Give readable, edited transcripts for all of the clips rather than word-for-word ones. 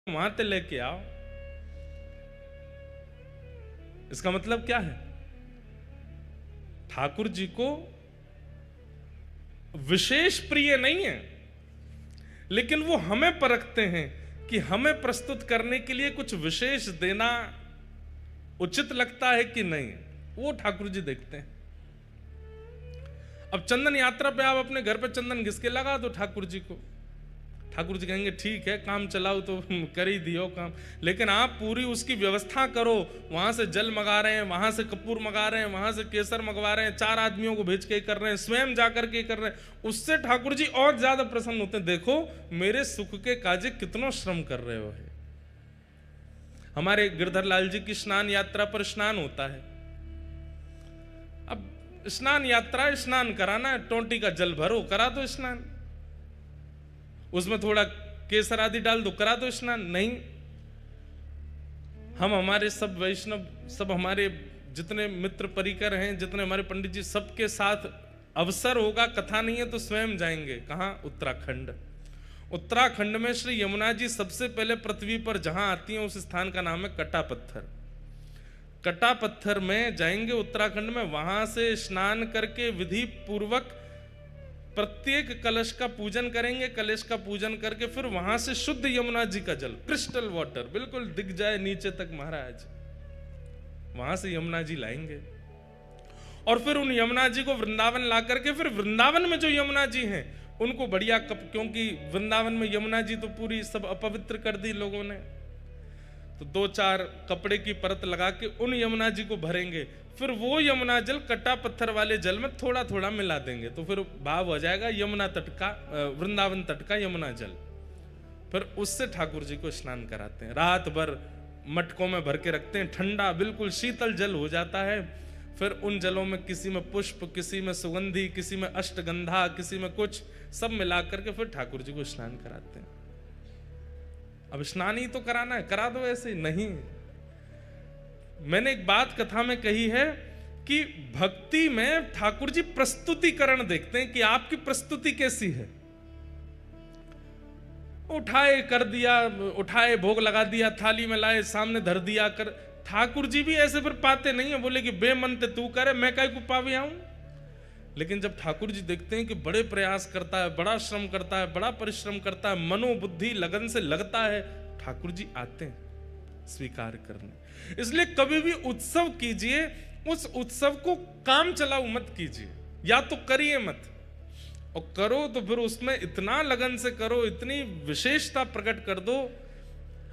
वहां ते लेके आओ। इसका मतलब क्या है? ठाकुर जी को विशेष प्रिय नहीं है, लेकिन वो हमें परखते हैं कि हमें प्रस्तुत करने के लिए कुछ विशेष देना उचित लगता है कि नहीं। वो ठाकुर जी देखते हैं। अब चंदन यात्रा पे आप अपने घर पे चंदन घिस के लगा दो ठाकुर जी को, ठाकुर जी कहेंगे ठीक है, काम चलाओ तो कर ही दियो काम। लेकिन आप पूरी उसकी व्यवस्था करो, वहां से जल मंगा रहे हैं, वहां से कपूर मंगा रहे हैं, वहां से केसर मंगवा रहे हैं, 4 आदमियों को भेज के कर रहे हैं, स्वयं जाकर के कर रहे हैं, उससे ठाकुर जी और ज्यादा प्रसन्न होते हैं। देखो मेरे सुख के काजे कितना श्रम कर रहे हो है। हमारे गिरधर लाल जी की स्नान यात्रा पर स्नान होता है। अब स्नान यात्रा, स्नान कराना है, टोंटी का जल भरो, करा दो स्नान, उसमें थोड़ा केसर आदि डाल दो, करा दो स्नान। नहीं, हम हमारे सब वैष्णव, सब हमारे जितने मित्र परिकर हैं, जितने हमारे पंडित जी, सबके साथ अवसर होगा, कथा नहीं है तो स्वयं जाएंगे। कहां? उत्तराखंड। उत्तराखंड में श्री यमुना जी सबसे पहले पृथ्वी पर जहां आती हैं उस स्थान का नाम है कटा पत्थर। कटा पत्थर में जाएंगे उत्तराखंड में, वहां से स्नान करके विधि पूर्वक प्रत्येक कलश का पूजन करेंगे। कलश का पूजन करके फिर वहां से शुद्ध यमुना जी का जल, क्रिस्टल वाटर, बिल्कुल दिख जाए नीचे तक महाराज, वहां से यमुना जी लाएंगे। और फिर उन यमुना जी को वृंदावन ला करके फिर वृंदावन में जो यमुना जी हैं उनको बढ़िया क्योंकि वृंदावन में यमुना जी तो पूरी सब अपवित्र कर दी लोगों ने, तो 2-4 कपड़े की परत लगा के उन यमुना जी को भरेंगे। फिर वो यमुना जल कटा पत्थर वाले जल में थोड़ा थोड़ा मिला देंगे, तो फिर भाव हो जाएगा यमुना तट का, वृंदावन तट का यमुना जल। फिर उससे ठाकुर जी को स्नान कराते हैं, रात भर मटकों में भर के रखते हैं, ठंडा बिल्कुल शीतल जल हो जाता है। फिर उन जलों में किसी में पुष्प, किसी में सुगंधी, किसी में अष्टगंधा, किसी में कुछ, सब मिला करके फिर ठाकुर जी को स्नान कराते हैं। अब स्नान ही तो कराना है, करा दो ऐसे। नहीं, मैंने एक बात कथा में कही है कि भक्ति में ठाकुर जी प्रस्तुतिकरण देखते हैं कि आपकी प्रस्तुति कैसी है। उठाए कर दिया, उठाए भोग लगा दिया, थाली में लाए सामने धर दिया कर। ठाकुर जी भी ऐसे फिर पाते नहीं है, बोले कि बेमनते तू करे, मैं काहे को पावे आऊं। लेकिन जब ठाकुर जी देखते हैं कि बड़े प्रयास करता है, बड़ा श्रम करता है, बड़ा परिश्रम करता है, मनोबुद्धि लगन से लगता है, ठाकुर जी आते हैं स्वीकार करने। इसलिए कभी भी उत्सव कीजिए, उस उत्सव को काम चलाओ मत कीजिए, या तो करिए मत, और करो तो फिर उसमें इतना लगन से करो, इतनी विशेषता प्रकट कर दो।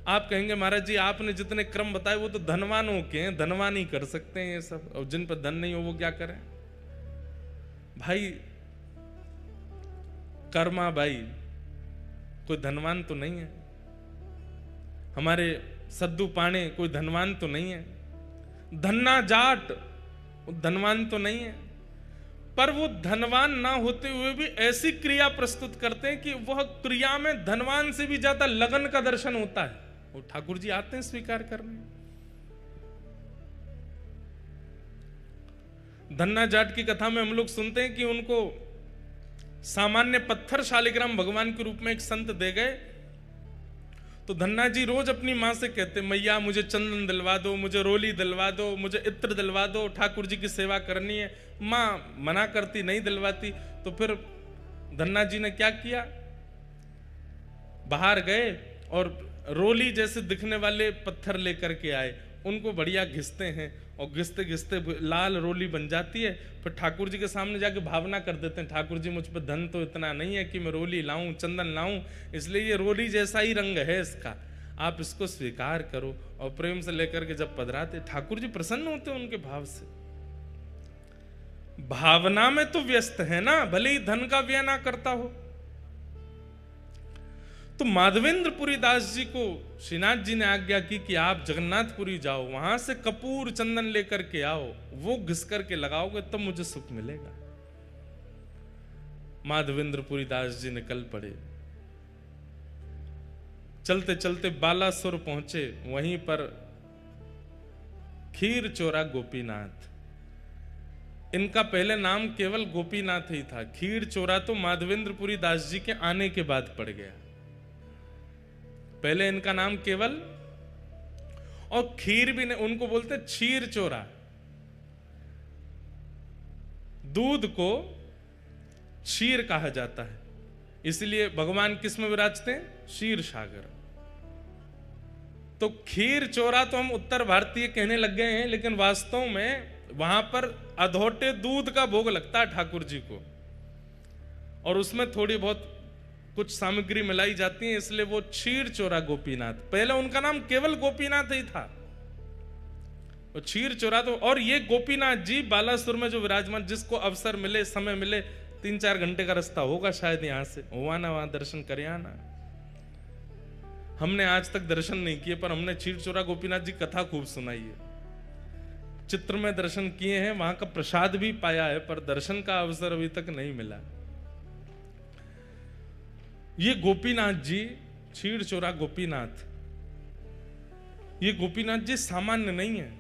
आप कहेंगे महाराज जी आपने जितने क्रम बताए वो तो धनवानों के हैं, धनवान ही कर सकते हैं ये सब, और जिन पर धन नहीं हो वो क्या करें। भाई कर्मा भाई कोई धनवान तो नहीं है, हमारे सद्दू पाणे कोई धनवान तो नहीं है, धन्ना जाट धनवान तो नहीं है, पर वो धनवान ना होते हुए भी ऐसी क्रिया प्रस्तुत करते हैं कि वह क्रिया में धनवान से भी ज्यादा लगन का दर्शन होता है। वो ठाकुर जी आते हैं स्वीकार करने। धन्ना जाट की कथा में हम लोग सुनते हैं कि उनको सामान्य पत्थर शालिग्राम भगवान के रूप में एक संत दे गए, तो धन्ना जी रोज अपनी मां से कहते, मैया मुझे चंदन दिलवा दो, मुझे रोली दिलवा दो, मुझे इत्र दिलवा दो, ठाकुर जी की सेवा करनी है। मां मना करती, नहीं दिलवाती। तो फिर धन्ना जी ने क्या किया, बाहर गए और रोली जैसे दिखने वाले पत्थर लेकर के आए, उनको बढ़िया घिसते हैं, और घिसते घिसते लाल रोली बन जाती है। फिर ठाकुर जी के सामने जाके भावना कर देते हैं, ठाकुर जी मुझ पर धन तो इतना नहीं है कि मैं रोली लाऊं, चंदन लाऊं, इसलिए ये रोली जैसा ही रंग है इसका, आप इसको स्वीकार करो। और प्रेम से लेकर के जब पधराते, ठाकुर जी प्रसन्न होते उनके भाव से। भावना में तो व्यस्त है ना, भले ही धन का व्यय ना करता हो। तो माधवेंद्रपुरी दास जी को श्रीनाथ जी ने आज्ञा की कि आप जगन्नाथपुरी जाओ, वहां से कपूर चंदन लेकर के आओ, वो घिस करके लगाओगे तब मुझे सुख मिलेगा। माधवेंद्रपुरी दास जी निकल पड़े, चलते चलते बालासुर पहुंचे, वहीं पर खीर चोरा गोपीनाथ, इनका पहले नाम केवल गोपीनाथ ही था, खीर चोरा तो माधवेंद्रपुरी दास जी के आने के बाद पड़ गया। पहले इनका नाम केवल, और खीर भी नहीं, उनको बोलते क्षीर चोरा। दूध को क्षीर कहा जाता है, इसलिए भगवान किस में विराजते हैं? क्षीर सागर। तो खीर चोरा तो हम उत्तर भारतीय कहने लग गए हैं, लेकिन वास्तव में वहां पर अधोटे दूध का भोग लगता है ठाकुर जी को, और उसमें थोड़ी बहुत कुछ सामग्री मिलाई जाती है, इसलिए वो क्षीर चोरा गोपीनाथ। पहले उनका नाम केवल गोपीनाथ ही था, वो क्षीर चोरा। तो और ये गोपीनाथ जी बालासुर में जो विराजमान, जिसको अवसर मिले, समय मिले, 3-4 घंटे का रास्ता होगा शायद यहां से, हुआ ना, वहां दर्शन करे आना। हमने आज तक दर्शन नहीं किए, पर हमने क्षीर चोरा गोपीनाथ जी कथा खूब सुनाई है, चित्र में दर्शन किए हैं, वहां का प्रसाद भी पाया है, पर दर्शन का अवसर अभी तक नहीं मिला। ये गोपीनाथ जी, क्षीर चोरा गोपीनाथ, ये गोपीनाथ जी सामान्य नहीं है।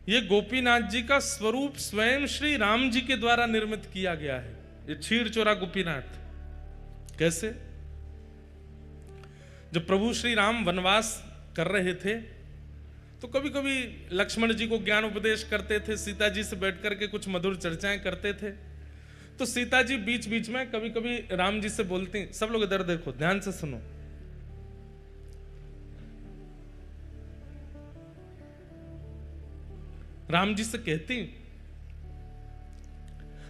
ये गोपीनाथ जी का स्वरूप स्वयं श्री राम जी के द्वारा निर्मित किया गया है, ये क्षीर चोरा गोपीनाथ। कैसे? जब प्रभु श्री राम वनवास कर रहे थे, तो कभी कभी लक्ष्मण जी को ज्ञान उपदेश करते थे, सीता जी से बैठ करके कुछ मधुर चर्चाएं करते थे। तो सीता जी बीच बीच में कभी कभी राम जी से बोलती, सब लोग इधर देखो, ध्यान से सुनो। राम जी से कहती,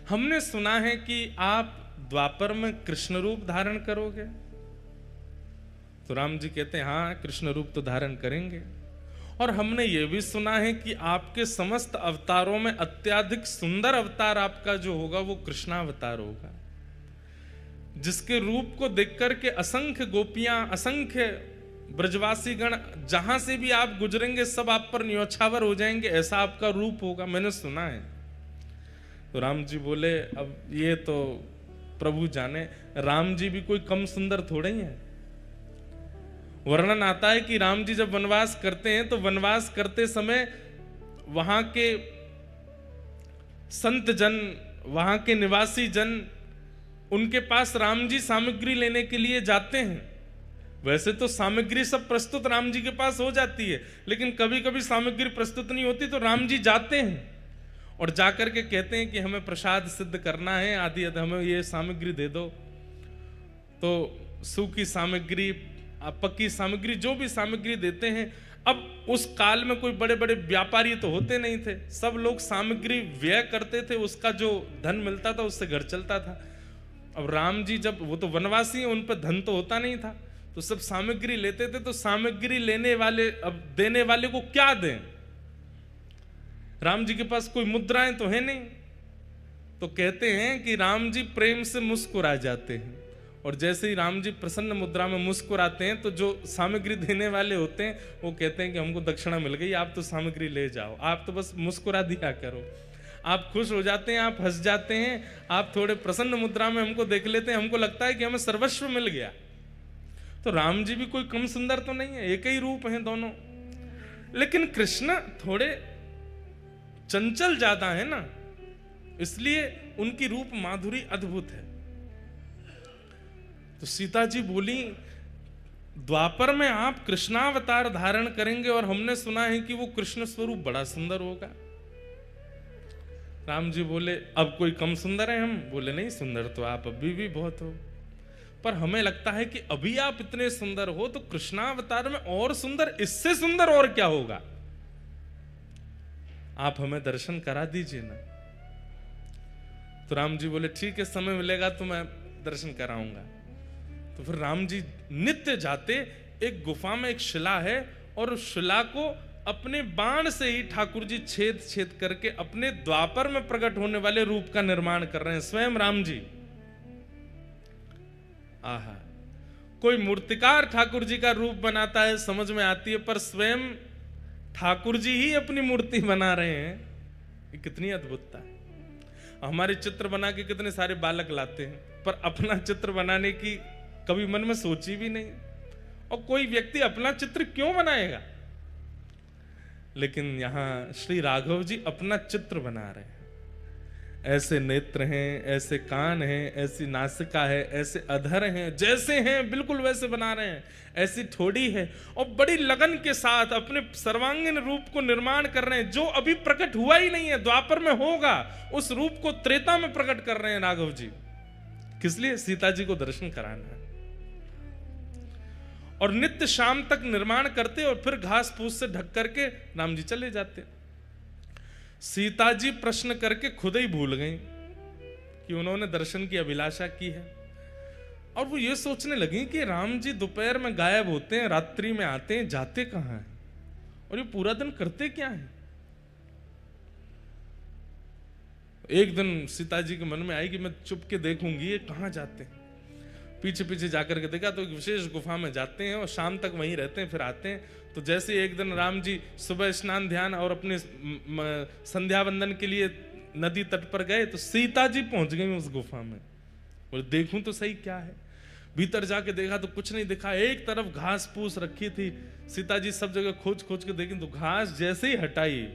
हमने सुना है कि आप द्वापर में कृष्ण रूप धारण करोगे। तो राम जी कहते हैं, हाँ, कृष्ण रूप तो धारण करेंगे, और हमने यह भी सुना है कि आपके समस्त अवतारों में अत्यधिक सुंदर अवतार आपका जो होगा वो कृष्णावतार होगा, जिसके रूप को देख करके असंख्य गोपियां, असंख्य ब्रजवासी गण जहां से भी आप गुजरेंगे सब आप पर न्योछावर हो जाएंगे, ऐसा आपका रूप होगा, मैंने सुना है। तो राम जी बोले, अब ये तो प्रभु जाने, राम जी भी कोई कम सुंदर थोड़े ही है। वर्णन आता है कि राम जी जब वनवास करते हैं तो वनवास करते समय वहां के संत जन, वहां के निवासी जन, उनके पास राम जी सामग्री लेने के लिए जाते हैं। वैसे तो सामग्री सब प्रस्तुत राम जी के पास हो जाती है, लेकिन कभी कभी सामग्री प्रस्तुत नहीं होती, तो राम जी जाते हैं और जाकर के कहते हैं कि हमें प्रसाद सिद्ध करना है, आदि हमें ये सामग्री दे दो। तो सूखी सामग्री, पक्की सामग्री, जो भी सामग्री देते हैं। अब उस काल में कोई बड़े बड़े व्यापारी तो होते नहीं थे, सब लोग सामग्री व्यय करते थे, उसका जो धन मिलता था उससे घर चलता था। अब राम जी जब, वो तो वनवासी हैं, उन पर धन तो होता नहीं था, तो सब सामग्री लेते थे। तो सामग्री लेने वाले, अब देने वाले को क्या दें? राम जी के पास कोई मुद्राएं तो है नहीं, तो कहते हैं कि राम जी प्रेम से मुस्कुरा जाते हैं, और जैसे ही राम जी प्रसन्न मुद्रा में मुस्कुराते हैं तो जो सामग्री देने वाले होते हैं वो कहते हैं कि हमको दक्षिणा मिल गई, आप तो सामग्री ले जाओ, आप तो बस मुस्कुरा दिया करो। आप खुश हो जाते हैं, आप हंस जाते हैं, आप थोड़े प्रसन्न मुद्रा में हमको देख लेते हैं, हमको लगता है कि हमें सर्वस्व मिल गया। तो राम जी भी कोई कम सुंदर तो नहीं है, एक ही रूप हैं दोनों, लेकिन कृष्ण थोड़े चंचल ज्यादा है ना, इसलिए उनकी रूप माधुरी अद्भुत है। तो सीता जी बोली, द्वापर में आप कृष्णावतार धारण करेंगे, और हमने सुना है कि वो कृष्ण स्वरूप बड़ा सुंदर होगा। राम जी बोले, अब कोई कम सुंदर है हम? बोले, नहीं, सुंदर तो आप अभी भी बहुत हो, पर हमें लगता है कि अभी आप इतने सुंदर हो तो कृष्णावतार में और सुंदर, इससे सुंदर और क्या होगा? आप हमें दर्शन करा दीजिए ना। तो राम जी बोले, ठीक है, समय मिलेगा तो मैं दर्शन कराऊंगा। तो फिर राम जी नित्य जाते, एक गुफा में एक शिला है, और उस शिला को अपने बाण से ही ठाकुर जी छेद छेद करके अपने द्वापर में प्रकट होने वाले रूप का निर्माण कर रहे हैं, स्वयं राम जी। आहा, कोई मूर्तिकार ठाकुर जी का रूप बनाता है समझ में आती है, पर स्वयं ठाकुर जी ही अपनी मूर्ति बना रहे हैं, ये कितनी अद्भुतता है। हमारे चित्र बना के कितने सारे बालक लाते हैं, पर अपना चित्र बनाने की कभी मन में सोची भी नहीं। और कोई व्यक्ति अपना चित्र क्यों बनाएगा? लेकिन यहां श्री राघव जी अपना चित्र बना रहे हैं। ऐसे नेत्र हैं, ऐसे कान हैं, ऐसी नासिका है, ऐसे अधर हैं, जैसे हैं बिल्कुल वैसे बना रहे हैं, ऐसी ठोड़ी है, और बड़ी लगन के साथ अपने सर्वांगीण रूप को निर्माण कर रहे हैं, जो अभी प्रकट हुआ ही नहीं है, द्वापर में होगा, उस रूप को त्रेता में प्रकट कर रहे हैं राघव जी। किस लिए? सीता जी को दर्शन कराना है। और नित्य शाम तक निर्माण करते और फिर घास फूस से ढक करके राम जी चले जाते। सीता जी प्रश्न करके खुद ही भूल गई कि उन्होंने दर्शन की अभिलाषा की है, और वो ये सोचने लगी कि राम जी दोपहर में गायब होते हैं, रात्रि में आते हैं, जाते कहां हैं, और ये पूरा दिन करते क्या हैं। एक दिन सीता जी के मन में आई कि मैं चुप के देखूंगी ये कहां जाते हैं। पीछे पीछे जाकर के देखा तो एक विशेष गुफा में जाते हैं और शाम तक वहीं रहते हैं, फिर आते हैं। तो जैसे एक दिन राम जी सुबह स्नान ध्यान और अपने संध्या वंदन के लिए नदी तट पर गए तो सीता जी पहुंच गई उस गुफा में। और देखूं तो सही क्या है। भीतर जाके देखा तो कुछ नहीं दिखा, एक तरफ घास फूस रखी थी। सीता जी सब जगह खोज खोज के देखी तो घास जैसे ही हटाई,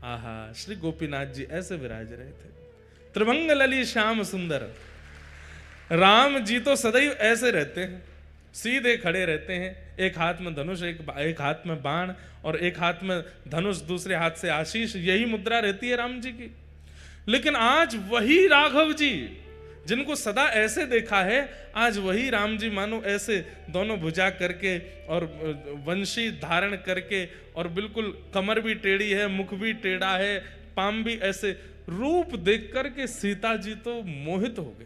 आहा, श्री गोपीनाथ जी ऐसे विराज रहे थे, त्रिभंग लली श्याम सुंदर। राम जी तो सदैव ऐसे रहते हैं, सीधे खड़े रहते हैं, एक हाथ में धनुष, एक हाथ में बाण, और एक हाथ में धनुष, दूसरे हाथ से आशीष, यही मुद्रा रहती है राम जी की। लेकिन आज वही राघव जी जिनको सदा ऐसे देखा है, आज वही राम जी मानो ऐसे दोनों भुजा करके और वंशी धारण करके, और बिल्कुल कमर भी टेढ़ी है, मुख भी टेढ़ा है, पाम भी ऐसे, रूप देख करके सीता जी तो मोहित हो गए।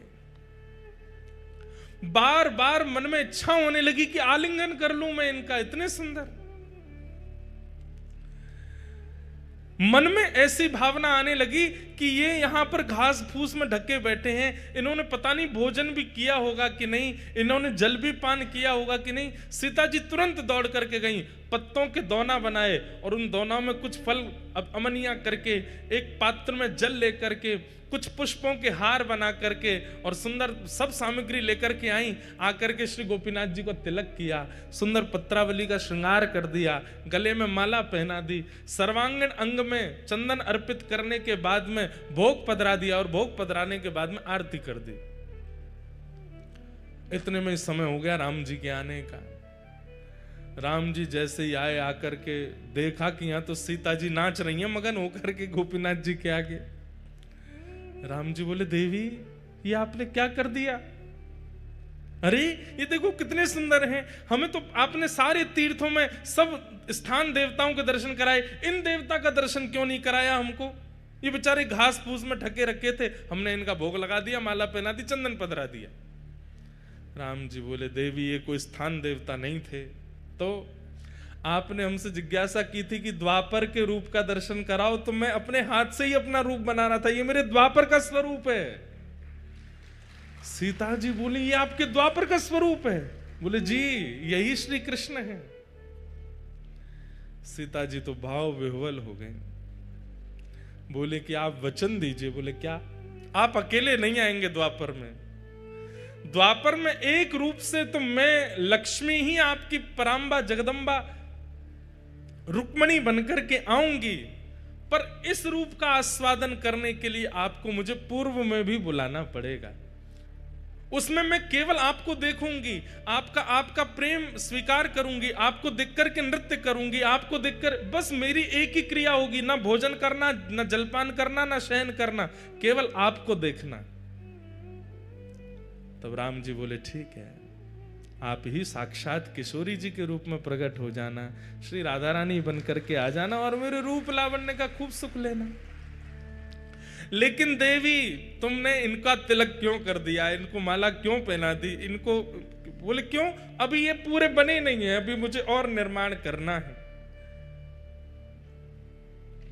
बार बार मन में इच्छा होने लगी कि आलिंगन कर लूं मैं इनका, इतने सुंदर। मन में ऐसी भावना आने लगी कि ये यहां पर घास फूस में ढके बैठे हैं, इन्होंने पता नहीं भोजन भी किया होगा कि नहीं, इन्होंने जल भी पान किया होगा कि नहीं। सीता जी तुरंत दौड़ करके गई, पत्तों के दोना बनाए और उन दोनों में कुछ फल अमनिया करके, एक पात्र में जल लेकर के, कुछ पुष्पों के हार बना करके और सुंदर सब सामग्री लेकर के आई। आकर के श्री गोपीनाथ जी को तिलक किया, सुंदर पत्रावली का श्रृंगार कर दिया, गले में माला पहना दी, सर्वांगीण अंग में चंदन अर्पित करने के बाद में भोग पधरा दिया, और भोग पधराने के बाद में आरती कर दी। इतने में समय हो गया राम जी के आने का। राम जी जैसे ही आए, आकर के देखा कि यहां तो सीता जी नाच रही हैं मगन होकर के गोपीनाथ जी के आगे। राम जी बोले, देवी ये आपने क्या कर दिया? अरे ये देखो कितने सुंदर हैं, हमें तो आपने सारे तीर्थों में सब स्थान देवताओं के दर्शन कराए, इन देवता का दर्शन क्यों नहीं कराया हमको? ये बेचारे घास फूस में ढके रखे थे, हमने इनका भोग लगा दिया, माला पहना दी, चंदन पधरा दिया। राम जी बोले, देवी ये कोई स्थान देवता नहीं थे, तो आपने हमसे जिज्ञासा की थी कि द्वापर के रूप का दर्शन कराओ, तो मैं अपने हाथ से ही अपना रूप बना रहा था, ये मेरे द्वापर का स्वरूप है। सीता जी बोली, ये आपके द्वापर का स्वरूप है? बोले, जी यही श्री कृष्ण है। सीता जी तो भाव विह्वल हो गए, बोले कि आप वचन दीजिए। बोले, क्या? आप अकेले नहीं आएंगे द्वापर में, द्वापर में एक रूप से तो मैं लक्ष्मी ही आपकी परांबा जगदंबा रुक्मणी बनकर के आऊंगी, पर इस रूप का आस्वादन करने के लिए आपको मुझे पूर्व में भी बुलाना पड़ेगा। उसमें मैं केवल आपको देखूंगी, आपका प्रेम स्वीकार करूंगी, आपको देखकर के नृत्य करूंगी, आपको देखकर बस मेरी एक ही क्रिया होगी, ना भोजन करना, ना जलपान करना, ना शयन करना, केवल आपको देखना। तब राम जी बोले, ठीक है, आप ही साक्षात किशोरी जी के रूप में प्रकट हो जाना, श्री राधा रानी बन करके आ जाना और मेरे रूप लावण्य का खूब सुख लेना। लेकिन देवी तुमने इनका तिलक क्यों कर दिया, इनको माला क्यों पहना दी, इनको? बोले, क्यों? अभी ये पूरे बने नहीं है, अभी मुझे और निर्माण करना है,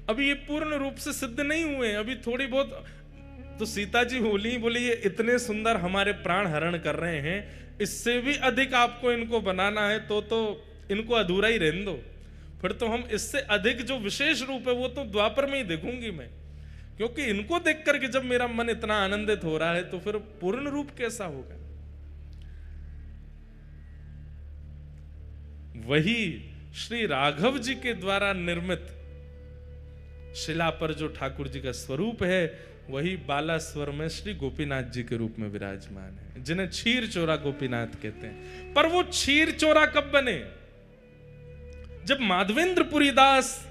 अभी ये पूर्ण रूप से सिद्ध नहीं हुए, अभी थोड़ी बहुत। तो सीता जी बोली, ये इतने सुंदर हमारे प्राण हरण कर रहे हैं, इससे भी अधिक आपको इनको बनाना है तो इनको अधूरा ही रहने दो, फिर तो हम इससे अधिक जो विशेष रूप है वो तो द्वापर में ही देखूंगी मैं, क्योंकि इनको देख करके जब मेरा मन इतना आनंदित हो रहा है तो फिर पूर्ण रूप कैसा होगा। वही श्री राघव जी के द्वारा निर्मित शिला पर जो ठाकुर जी का स्वरूप है, वही बालास्वर में श्री गोपीनाथ जी के रूप में विराजमान है, जिन्हें क्षीर चोरा गोपीनाथ कहते हैं। पर वो क्षीर चोरा कब बने? जब माधवेंद्रपुरी दास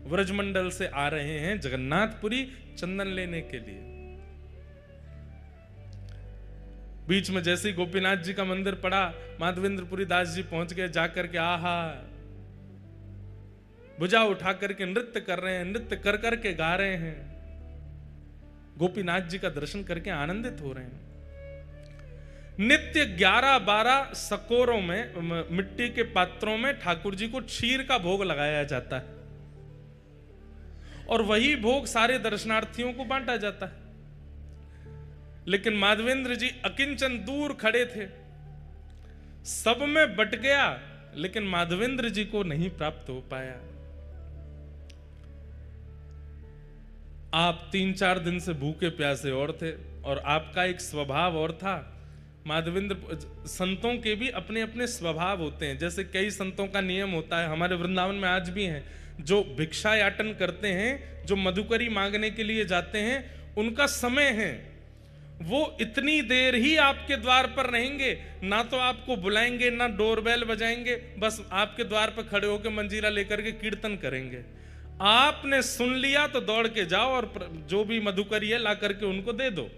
व्रजमंडल से आ रहे हैं जगन्नाथपुरी चंदन लेने के लिए। बीच में जैसे ही गोपीनाथ जी का मंदिर पड़ा, माधवेंद्रपुरी दास जी पहुंच गए, जाकर के आहा भुजा उठा करके नृत्य कर रहे हैं, नृत्य कर करके गा रहे हैं, गोपीनाथ जी का दर्शन करके आनंदित हो रहे हैं। नित्य 11-12 सकोरों में, मिट्टी के पात्रों में ठाकुर जी को क्षीर का भोग लगाया जाता है और वही भोग सारे दर्शनार्थियों को बांटा जाता है। लेकिन माधवेंद्र जी अकिंचन दूर खड़े थे, सब में बट गया, लेकिन माधवेंद्र जी को नहीं प्राप्त हो पाया। आप 3-4 दिन से भूखे प्यासे और थे और आपका एक स्वभाव और था। माधवेंद्र संतों के भी अपने अपने स्वभाव होते हैं। जैसे कई संतों का नियम होता है, हमारे वृंदावन में आज भी हैं, जो भिक्षा याटन करते हैं, जो मधुकरी मांगने के लिए जाते हैं, उनका समय है, वो इतनी देर ही आपके द्वार पर रहेंगे, ना तो आपको बुलाएंगे ना डोरबेल बजाएंगे, बस आपके द्वार पर खड़े होकर मंजीरा लेकर के कीर्तन करेंगे। आपने सुन लिया तो दौड़ के जाओ और जो भी मधुकरी है ला करके उनको दे दो।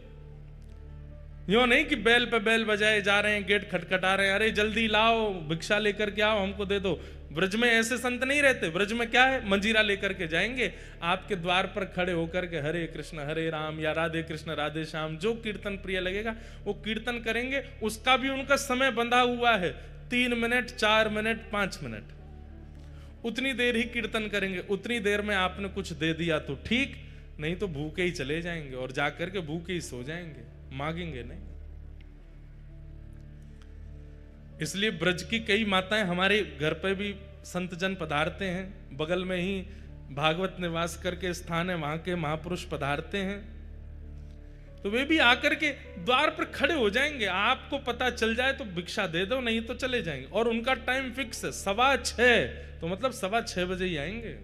यो नहीं कि बैल पे बैल बजाए जा रहे हैं, गेट खटखटा रहे हैं, अरे जल्दी लाओ भिक्षा लेकर के आओ हमको दे दो। ब्रज में ऐसे संत नहीं रहते। ब्रज में क्या है, मंजीरा लेकर के जाएंगे, आपके द्वार पर खड़े होकर के हरे कृष्ण हरे राम या राधे कृष्ण राधे श्याम, जो कीर्तन प्रिय लगेगा वो कीर्तन करेंगे। उसका भी उनका समय बंधा हुआ है, 3 मिनट 4 मिनट 5 मिनट, उतनी देर ही कीर्तन करेंगे। उतनी देर में आपने कुछ दे दिया तो ठीक, नहीं तो भूखे ही चले जाएंगे और जाकर के भूखे ही सो जाएंगे, मांगेंगे नहीं। इसलिए ब्रज की कई माताएं हमारे घर पे भी संत जन पधारते हैं, बगल में ही भागवत निवास करके स्थान है, वहां के महापुरुष पधारते हैं, तो वे भी आकर के द्वार पर खड़े हो जाएंगे। आपको पता चल जाए तो भिक्षा दे दो, नहीं तो चले जाएंगे। और उनका टाइम फिक्स है 6:15, तो मतलब 6:15 बजे ही आएंगे।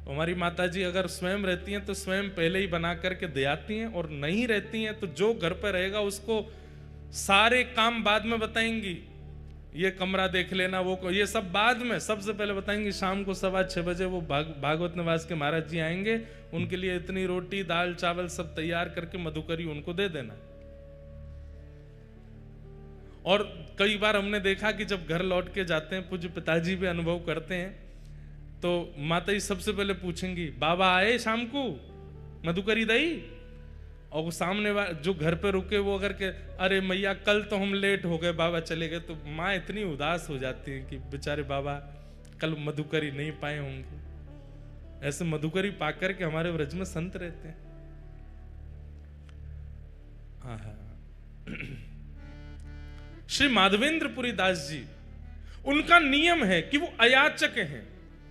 हमारी माता जी अगर स्वयं रहती हैं तो स्वयं पहले ही बना करके दे आती हैं, और नहीं रहती हैं तो जो घर पर रहेगा उसको सारे काम बाद में बताएंगी, ये कमरा देख लेना, वो ये सब बाद में, सबसे पहले बताएंगी शाम को 6:15 बजे वो भागवत निवास के महाराज जी आएंगे, उनके लिए इतनी रोटी दाल चावल सब तैयार करके मधुकरी उनको दे देना। और कई बार हमने देखा कि जब घर लौट के जाते हैं, पूज्य पिताजी भी अनुभव करते हैं, तो माता जी सबसे पहले पूछेंगी बाबा आए शाम को मधुकरी दई, और वो सामने जो घर पे रुके वो अगर के अरे मैया कल तो हम लेट हो गए बाबा चले गए, तो माँ इतनी उदास हो जाती है कि बेचारे बाबा कल मधुकरी नहीं पाए होंगे। ऐसे मधुकरी पाकर के हमारे व्रज में संत रहते हैं। श्री माधवेंद्रपुरी दास जी, उनका नियम है कि वो अयाचक हैं।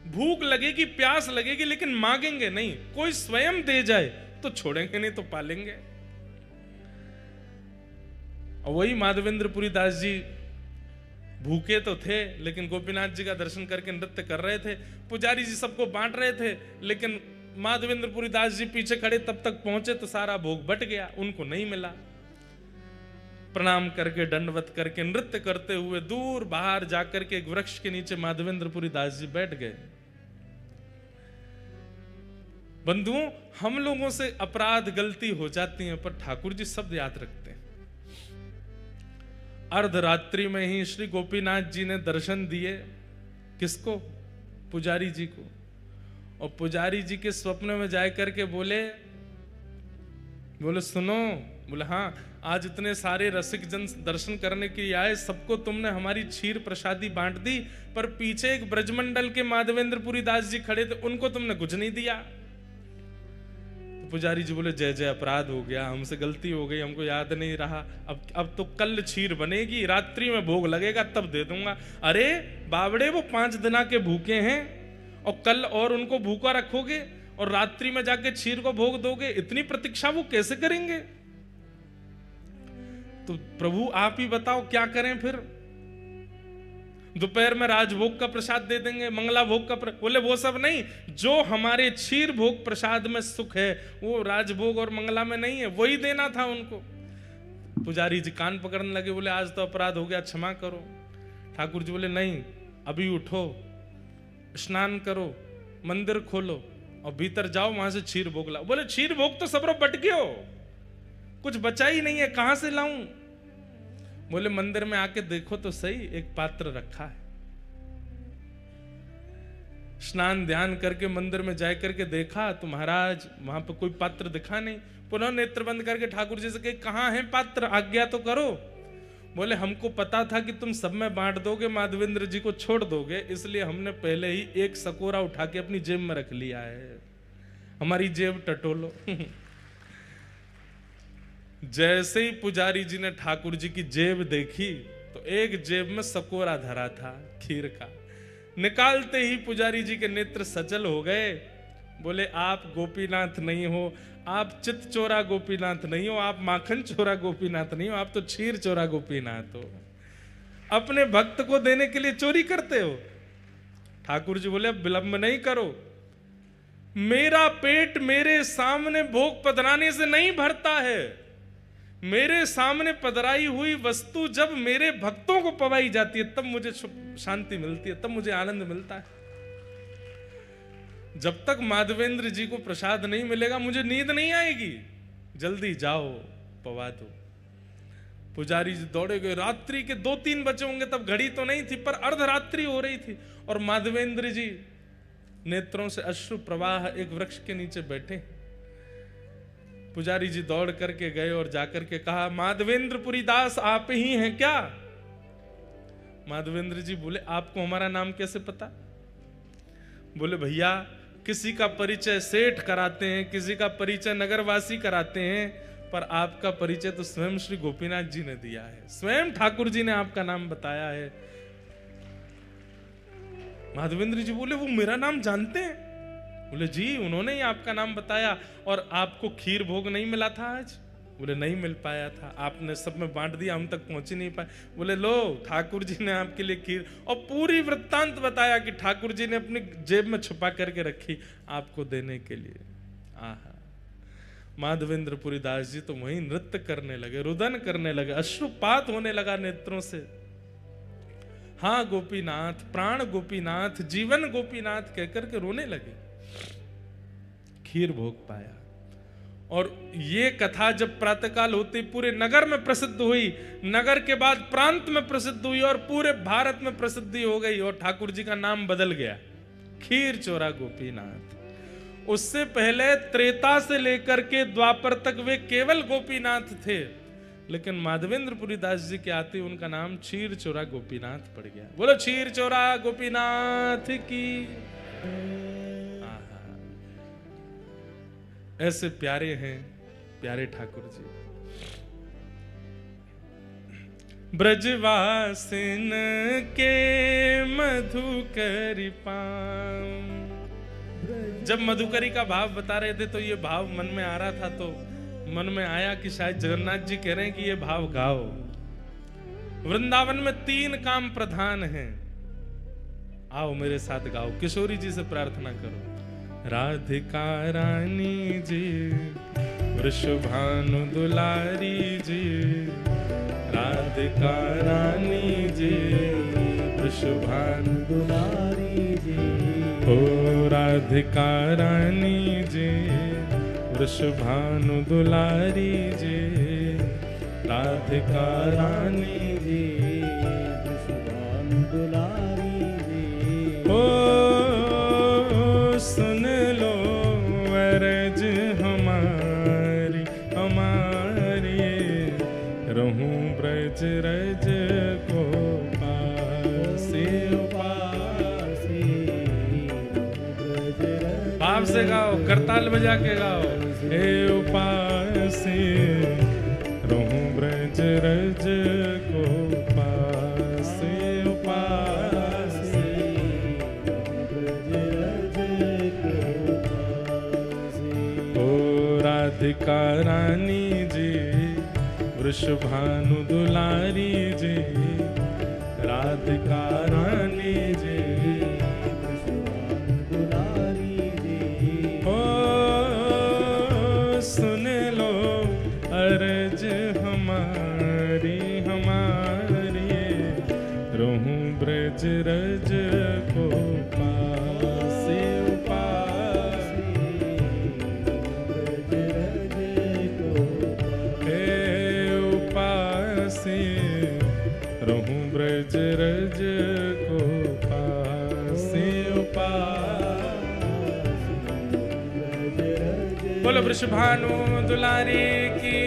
भूख लगेगी प्यास लगेगी लेकिन मांगेंगे नहीं, कोई स्वयं दे जाए तो छोड़ेंगे नहीं तो पालेंगे। और वही माधवेंद्रपुरी दास जी भूखे तो थे लेकिन गोपीनाथ जी का दर्शन करके नृत्य कर रहे थे। पुजारी जी सबको बांट रहे थे, लेकिन माधवेंद्रपुरी दास जी पीछे खड़े, तब तक पहुंचे तो सारा भोग बट गया, उनको नहीं मिला। प्रणाम करके दंडवत करके नृत्य करते हुए दूर बाहर जाकर के एक वृक्ष के नीचे माधवेंद्रपुरी दास जी बैठ गए। बंधुओं, हम लोगों से अपराध गलती हो जाती है, पर ठाकुर जी सब याद रखते हैं। अर्धरात्रि में ही श्री गोपीनाथ जी ने दर्शन दिए, किसको? पुजारी जी को। और पुजारी जी के स्वप्न में जाकर के बोले सुनो, बोले हाँ, आज इतने सारे रसिक जन दर्शन करने के लिए आए, सबको तुमने हमारी क्षीर प्रसादी बांट दी, पर पीछे एक ब्रजमंडल के माधवेंद्रपुरी दास जी खड़े थे, उनको तुमने कुछ नहीं दिया। तो पुजारी जी बोले जय जय, अपराध हो गया, हमसे गलती हो गई, हमको याद नहीं रहा। अब तो कल क्षीर बनेगी, रात्रि में भोग लगेगा तब दे दूंगा। अरे बावड़े, वो 5 दिन के भूखे हैं और कल और उनको भूखा रखोगे और रात्रि में जाके क्षीर को भोग दोगे, इतनी प्रतीक्षा वो कैसे करेंगे? तो प्रभु आप ही बताओ क्या करें फिर। दोपहर में राजभोग का प्रसाद दे देंगे, मंगला भोग का बोले वो सब नहीं, जो हमारे क्षीर भोग प्रसाद में सुख है वो राजभोग और मंगला में नहीं है, वही देना था उनको। पुजारी जी कान पकड़ने लगे, बोले आज तो अपराध हो गया, क्षमा करो। ठाकुर जी बोले नहीं, अभी उठो, स्नान करो, मंदिर खोलो और भीतर जाओ, वहां से क्षीर भोग लाओ। बोले क्षीर भोग तो सबरो बट गयो, कुछ बचा ही नहीं है, कहां से लाऊं? बोले मंदिर में आके देखो तो सही, एक पात्र रखा है। स्नान ध्यान करके मंदिर में जा करके देखा तो महाराज वहां पर कोई पात्र दिखा नहीं। पुनः नेत्र बंद करके ठाकुर जी से कहे कहां है पात्र, आज्ञा तो करो। बोले हमको पता था कि तुम सब में बांट दोगे, माधवेंद्र जी को छोड़ दोगे, इसलिए हमने पहले ही एक सकोरा उठा के अपनी जेब में रख लिया है, हमारी जेब टटोलो। जैसे ही पुजारी जी ने ठाकुर जी की जेब देखी तो एक जेब में सकोरा धरा था खीर का। निकालते ही पुजारी जी के नेत्र सचल हो गए। बोले आप गोपीनाथ नहीं हो, आप चित चोरा गोपीनाथ नहीं हो, आप माखन चोरा गोपीनाथ नहीं हो, आप तो क्षीर चोरा गोपीनाथ हो। अपने भक्त को देने के लिए चोरी करते हो। ठाकुर जी बोले अब विलंब नहीं करो, मेरा पेट मेरे सामने भोग पधराने से नहीं भरता है। मेरे सामने पधराई हुई वस्तु जब मेरे भक्तों को पवाई जाती है तब मुझे शांति मिलती है, तब मुझे आनंद मिलता है। जब तक माधवेंद्र जी को प्रसाद नहीं मिलेगा मुझे नींद नहीं आएगी। जल्दी जाओ पवा दो। पुजारी जी दौड़े गए। रात्रि के 2-3 बजे होंगे, तब घड़ी तो नहीं थी पर अर्धरात्रि हो रही थी और माधवेंद्र जी नेत्रों से अश्रु प्रवाह एक वृक्ष के नीचे बैठे। पुजारी जी दौड़ करके गए और जाकर के कहा माधवेंद्र पुरी दास आप ही हैं क्या? माधवेंद्र जी बोले आपको हमारा नाम कैसे पता? बोले भैया किसी का परिचय सेठ कराते हैं, किसी का परिचय नगरवासी कराते हैं, पर आपका परिचय तो स्वयं श्री गोपीनाथ जी ने दिया है, स्वयं ठाकुर जी ने आपका नाम बताया है। माधवेंद्र जी बोले वो मेरा नाम जानते हैं? बोले जी उन्होंने ही आपका नाम बताया। और आपको खीर भोग नहीं मिला था आज? बोले नहीं मिल पाया था, आपने सब में बांट दिया, हम तक पहुंच ही नहीं पाए। बोले लो ठाकुर जी ने आपके लिए खीर, और पूरी वृत्तांत बताया कि ठाकुर जी ने अपनी जेब में छुपा करके रखी आपको देने के लिए। आहा, माधवेंद्र पुरी दास जी तो वहीं नृत्य करने लगे, रुदन करने लगे, अश्रुपात होने लगा नेत्रों से। हाँ गोपीनाथ, प्राण गोपीनाथ, जीवन गोपीनाथ कहकर के रोने लगे। खीर भोग पाया। और ये कथा जब प्रातःकाल होती पूरे नगर में प्रसिद्ध हुई, नगर के बाद प्रांत में प्रसिद्ध हुई और पूरे भारत में प्रसिद्धि हो गई और ठाकुर जी का नाम बदल गया, खीर चोरा गोपीनाथ। उससे पहले त्रेता से लेकर के द्वापर तक वे केवल गोपीनाथ थे, लेकिन माधवेंद्र पुरी दास जी के आते उनका नाम क्षीर चोरा गोपीनाथ पड़ गया। बोलो क्षीर चोरा गोपीनाथ की। ऐसे प्यारे हैं प्यारे ठाकुर जी। ब्रजवासिन के मधुकरी पाम। जब मधुकरी का भाव बता रहे थे तो ये भाव मन में आ रहा था, तो मन में आया कि शायद जगन्नाथ जी कह रहे हैं कि ये भाव गाओ। वृंदावन में 3 काम प्रधान हैं, आओ मेरे साथ गाओ। किशोरी जी से प्रार्थना करो। राधिका रानी जी, वृषभानु दुलारी जी, राधिका रानी जी, वृषभानु दुलारी जी। ओ राधिका रानी जी, वृषभानु दुलारी जी, राधिका रानी जी, वृषभानु दुलारी जी। ओ सुन लो अरज हमारी हमारी, रहूं ब्रज रज को पासे पासे। भाव से गाओ, करताल बजा के गाओ। हे उपासे रहूं ब्रज रज को पासे उपासे। राधिका रानी जी, वृषभानु दुलारी जी, राधिका रानी जी, ओ सुन लो अर्ज हमारी हमारी, रहूं ब्रज रज को पासे उपासे, रहूं ब्रज रज को पासे उपासे। बोलो वृषभानु दुलारी की।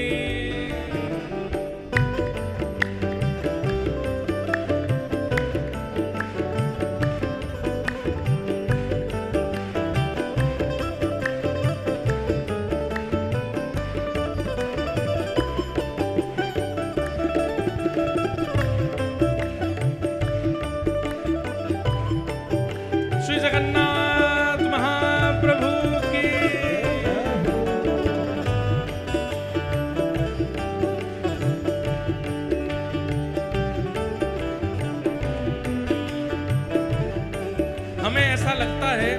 श्री जगन्नाथ महाप्रभु की। हमें ऐसा लगता है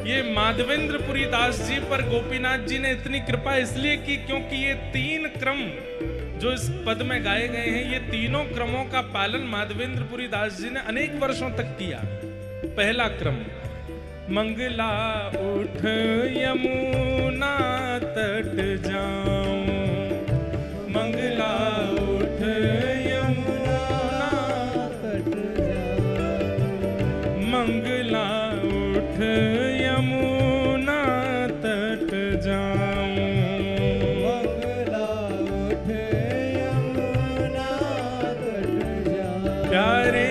ये माधवेंद्रपुरी दास जी पर गोपीनाथ जी ने इतनी कृपा इसलिए की क्योंकि ये 3 क्रम जो इस पद में गाए गए हैं, ये तीनों क्रमों का पालन माधवेंद्रपुरी दास जी ने अनेक वर्षों तक किया। पहला क्रम, मंगला उठ यमुना तट जाऊं, मंगला उठ यमुना तट जाऊं, मंगला उठ यमुना तट जाऊं, मंगला उठ यमुना तट जाऊं, प्यारे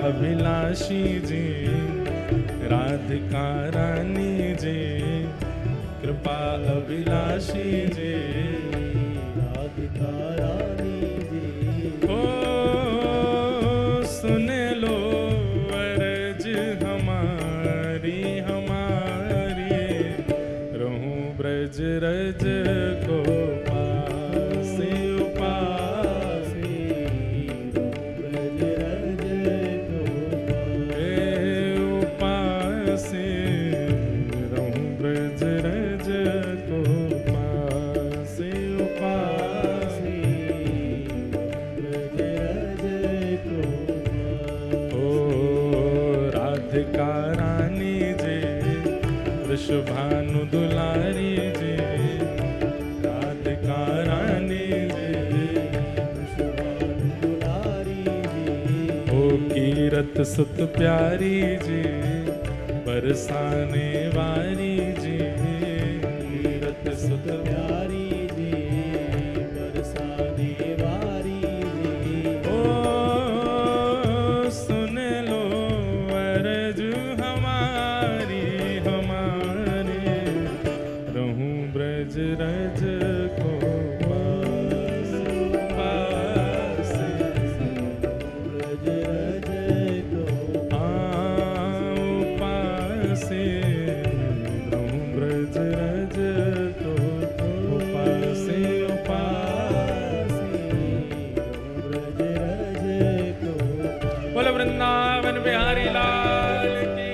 अभिलाषी जी, राधिका रानी जी, कृपा अभिलाषी जी, राधिका रानी जी, ओ सुन लो अर्ज हमारी हमारी, रहूं ब्रज रज को पासे उपासे, रहूं ब्रज रज को पासे उपासे, ब्रज रज को। ओ राधिका रानी जी, वृषभानु दुलारी जी, राधिका रानी जी, वृषभानु दुलारी जी, ओ कीरत सुत प्यारी जी, बरसाने वारी जी, कीरत सुत प्यारी जी, बरसाने वारी जी, ओ सुन लो अर्ज हमारी हमारी, रहूं ब्रज रज को पासे, ब्रज रज को से, रहूं ब्रज रज को उपासे उपासे, ब्रज रज को। बोलो वृंदावन बिहारी लाल की।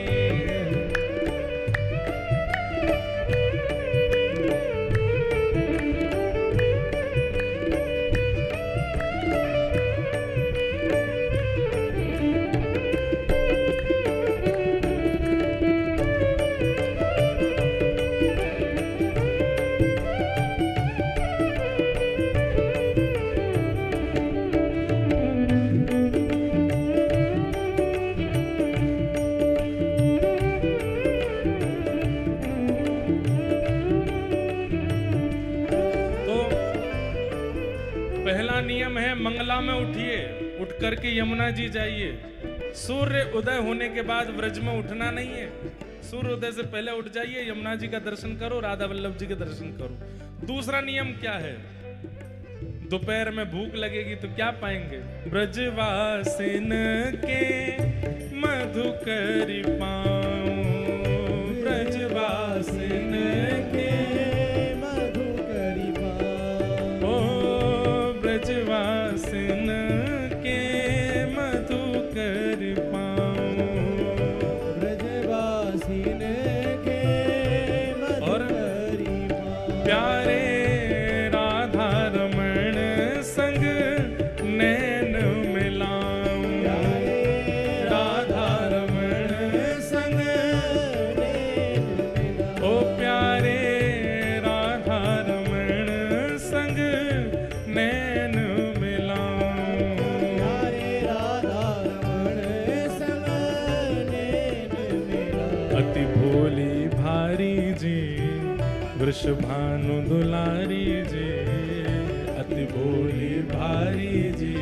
पहला नियम है मंगला में उठिए, उठ करके यमुना जी जाइए। सूर्य उदय होने के बाद व्रज में उठना नहीं है। सूर्योदय से पहले उठ जाइए, यमुना जी का दर्शन करो, राधा वल्लभ जी के दर्शन करो। दूसरा नियम क्या है? दोपहर में भूख लगेगी तो क्या पाएंगे? ब्रजवासिन के मधुकरी पाऊं, ब्रजवासिन के मधुकरी पाऊं, ओ ब्रजवासिन के मधुकरी पाऊं, ब्रजवासिन के मधुकरी पाऊं। प्यारे वृषभानु दुलारी जी, अति भोली भारी जी,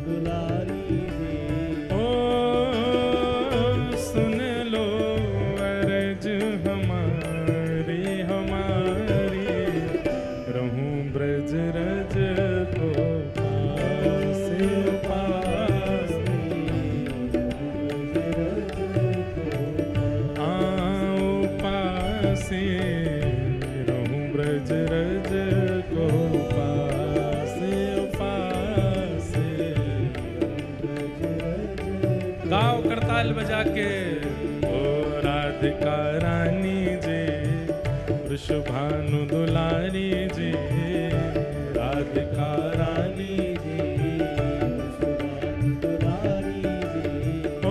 दुलारी जी। ओ सुन लो अर्ज हमारी हमारी, रहूं ब्रज रज को पास पास, रहूं ब्रज रज को पास पास। गाओ करताल बजा के, ओ राधिका रानी जी, वृषभानु दुलारी जी, राधिका रानी जी, वृषभानु दुलारी जी। ओ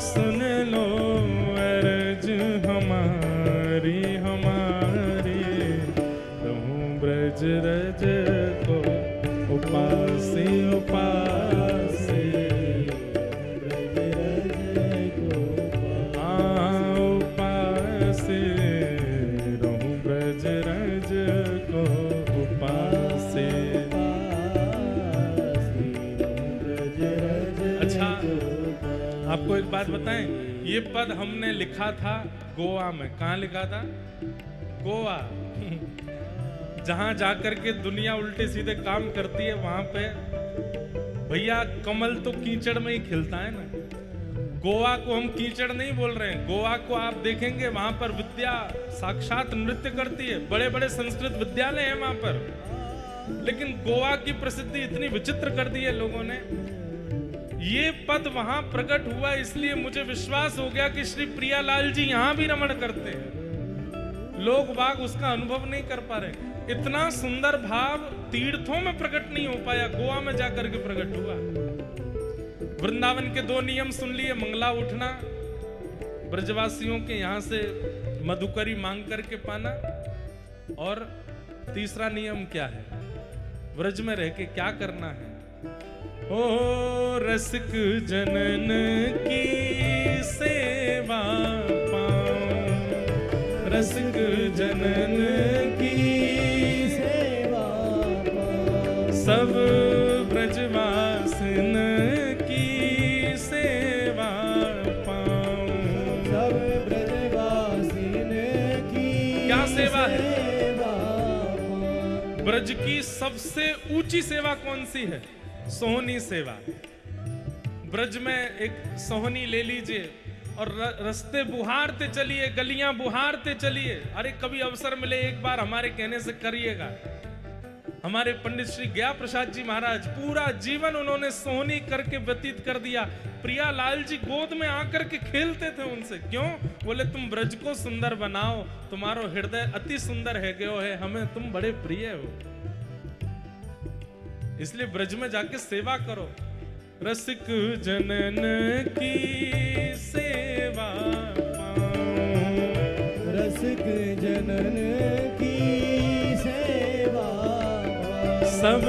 सुन लो अर्ज हमारी हमारी, रहूं ब्रज रज को उपासी उपासी, ब्रज रज को उपासी, रहूं ब्रज रज को उपासी। अच्छा, आपको एक बात बताएं, ये पद हमने लिखा था गोवा में। कहाँ लिखा था? गोवा। जहां जाकर के दुनिया उल्टे सीधे काम करती है, वहां पे भैया कमल तो कीचड़ में ही खिलता है ना। गोवा को हम कीचड़ नहीं बोल रहे हैं, गोवा को आप देखेंगे वहां पर विद्या साक्षात नृत्य करती है, बड़े बड़े संस्कृत विद्यालय हैं वहां पर। लेकिन गोवा की प्रसिद्धि इतनी विचित्र कर दी है लोगों ने। ये पद वहां प्रकट हुआ, इसलिए मुझे विश्वास हो गया कि श्री प्रियालाल जी यहां भी रमण करते हैं। लोग बाग उसका अनुभव नहीं कर पा रहे। इतना सुंदर भाव तीर्थों में प्रकट नहीं हो पाया, गोवा में जाकर के प्रकट हुआ। वृंदावन के 2 नियम सुन लिए, मंगला उठना, ब्रजवासियों के यहां से मधुकरी मांग करके पाना, और तीसरा नियम क्या है? व्रज में रह के क्या करना है? ओ रसिक जनन की सेवा पाऊं, रसिक जनन की सेवा पाऊं, सब ब्रजवासिन की सेवा पाऊं, सब ब्रजवासिन की क्या सेवा है? ब्रज की सबसे ऊंची सेवा कौन सी है? सोहनी सेवा। ब्रज में एक सोहनी ले लीजिए और रास्ते बुहारते चलिए, गलियां बुहारते चलिए। अरे कभी अवसर मिले एक बार हमारे कहने से करिएगा। हमारे पंडित श्री गया प्रसाद जी महाराज पूरा जीवन उन्होंने सोहनी करके व्यतीत कर दिया। प्रियालाल जी गोद में आकर के खेलते थे उनसे। क्यों? बोले तुम ब्रज को सुंदर बनाओ, तुम्हारो हृदय अति सुंदर है गयो है, हमें तुम बड़े प्रिय हो, इसलिए ब्रज में जाके सेवा करो। रसिक जनन की सेवा पाऊं, रसिक जनन की सेवा पाऊं, सब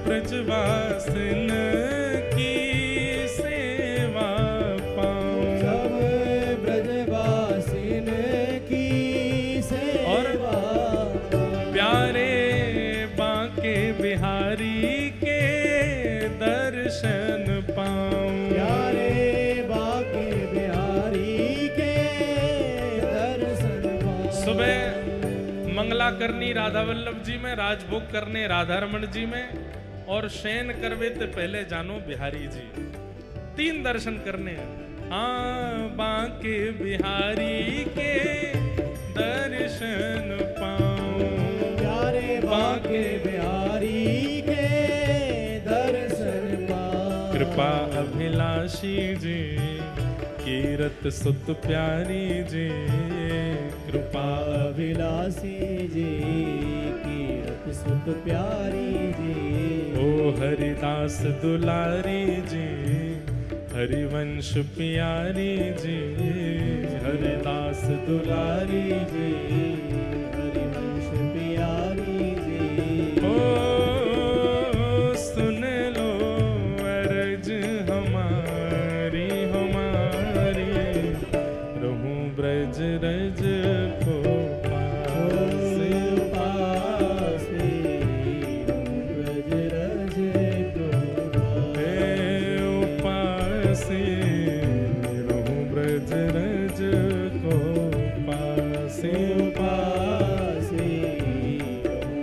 ब्रजवासिन की सेवा पाऊं, सब ब्रजवासिन की सेवा पाऊं, प्यारे बांके बिहारी के दर्शन पाऊं, प्यारे लीला करनी राधा वल्लभ जी में, राजभोग करने राधा रमण जी में, और शयन करवे ते पहले जानो बिहारी जी। 3 दर्शन करने हैं। हाँ बांके बिहारी के दर्शन पाऊं, प्यारे बांके बिहारी के दर्शन पाऊं। कृपा अभिलाषी जी कीरत सुत प्यारी जी, कृपा अभिलाषी जी कीरत सुत प्यारी जी। ओ हरिदास दुलारी जी, हरिवंश प्यारी जी, हरिदास दुलारी जी, हरिवंश प्यारी जी। ओ सुन लो अर्ज हमारी हमारी, रहूं ब्रज रज को पासे पासे, ब्रज रज को पासे, रहूं ब्रज रज को पासे पासे,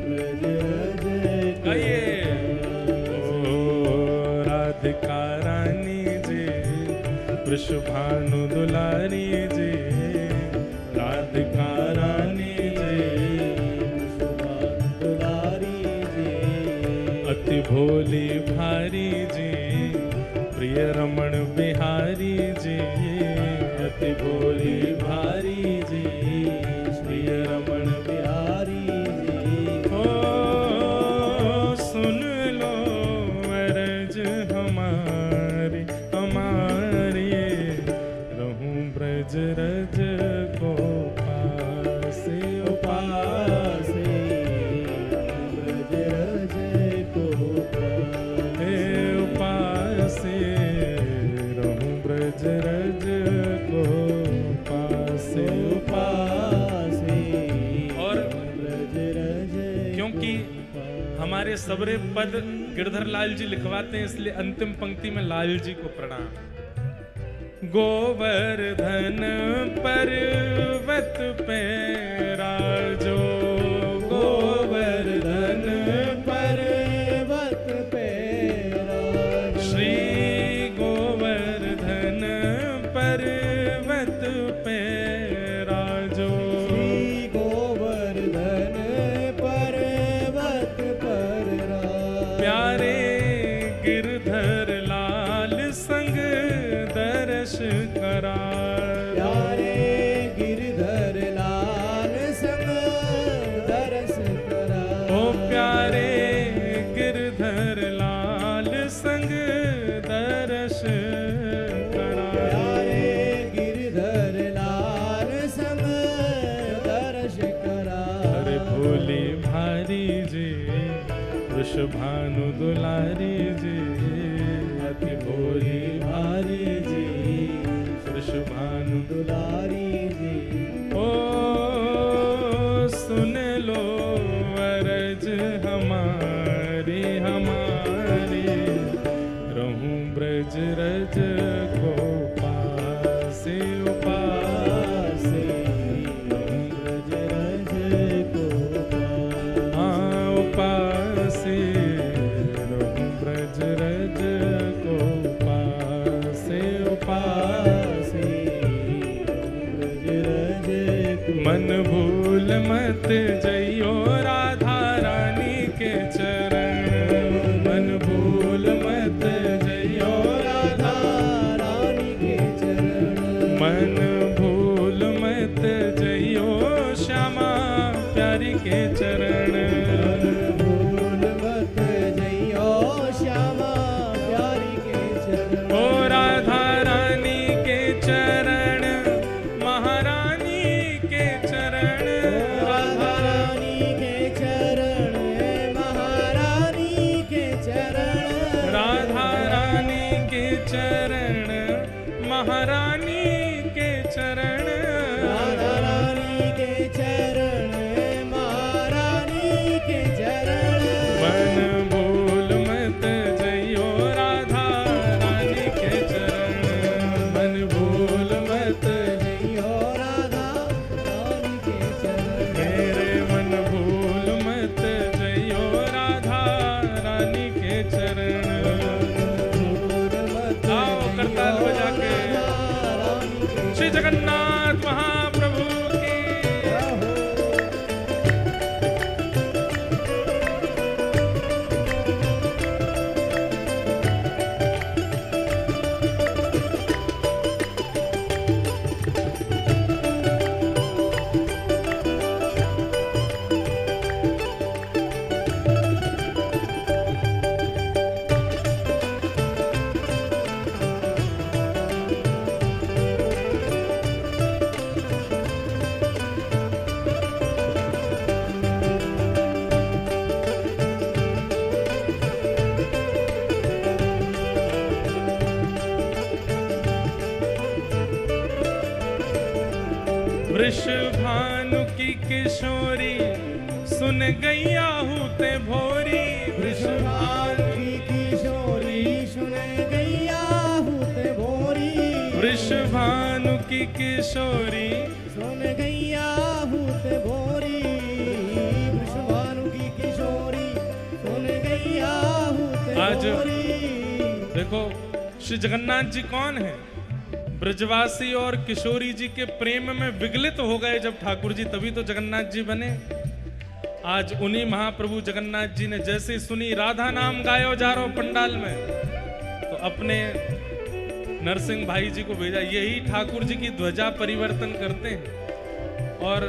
ब्रज रज को। ओ राधिका रानी जी, वृषभानु दुलारी जी, राधिका रानी जी, वृषभानु दुलारी जी। अति भोली भारी जी, प्रिय रमण बिहारी जी, अति भोली भारी जी, प्रिय रमण बिहारी जी। ओ सुन लो अर्ज हमारी हमारी, रहूं ब्रज रज को पासे पासे, ब्रज रज को हे पासे, रहूं ब्रज रज को पासे पासे। और ब्रज रज क्योंकि हमारे सबरे पद गिरधर लाल जी लिखवाते हैं, इसलिए अंतिम पंक्ति में लाल जी को प्रणाम। गोवर्धन पर्वत पे राजो, गोवर्धन पर्वत पे राजो। श्री गोवर्धन पर्वत पे राजो, श्री गोवर्धन पर्वत पर राजो। प्यारे गिरधर लाल संग दर्श करा, प्यारे गिरधर लाल संग दर्श करा। ओ प्यारे गिरधर लाल संग दर्श करा, प्यारे गिरधर लाल संग दर्श करा। अरे भोली भारी जी, वृषभानु दुलारी जी, अति भोली भारी जी, वृषभानु दुलारी जी। ओ सुन लो अर्ज हमारी हमारी, रहूं ब्रज रज को पासे पासे, ब्रज रज को पासे। हाँ पासे, रहूं ब्रज रज को पासे पासे, ब्रज रज को। मन भूल मत जइयो राधा रानी के चरण, मन भूल मत जइयो राधा रानी के चरण। मन भूल मत जइयो श्यामा प्यारी के चरण, भूल मत जइयो श्यामा प्यारी के चरण। ओ राधा रानी के चरण, महारानी के चरण, राधा रानी के चरण, महारानी के चरण। राधा रानी के चरण, महारानी के चरण, राधा रानी के चरण, महारानी के चरण। मन भूल मत जइयो राधा रानी के चरण, मन भूल मत जइयो राधा रानी के चरण। मेरे मन वृषभानु की किशोरी सुन गैया हूते भोरी। वृषभानु की किशोरी सुन गैया हूते भोरी। वृषभानु की किशोरी सुन गैया हूते भोरी। वृषभानु की किशोरी सुन गैया हूते आज भोरी। देखो श्री जगन्नाथ जी कौन है? ब्रजवासी और किशोरी जी के प्रेम में विगलित हो गए जब ठाकुर जी, तभी तो जगन्नाथ जी बने। आज उन्हीं महाप्रभु जगन्नाथ जी ने जैसे सुनी राधा नाम गायो जा रहा पंडाल में, तो अपने नरसिंह भाई जी को भेजा। यही ठाकुर जी की ध्वजा परिवर्तन करते हैं। और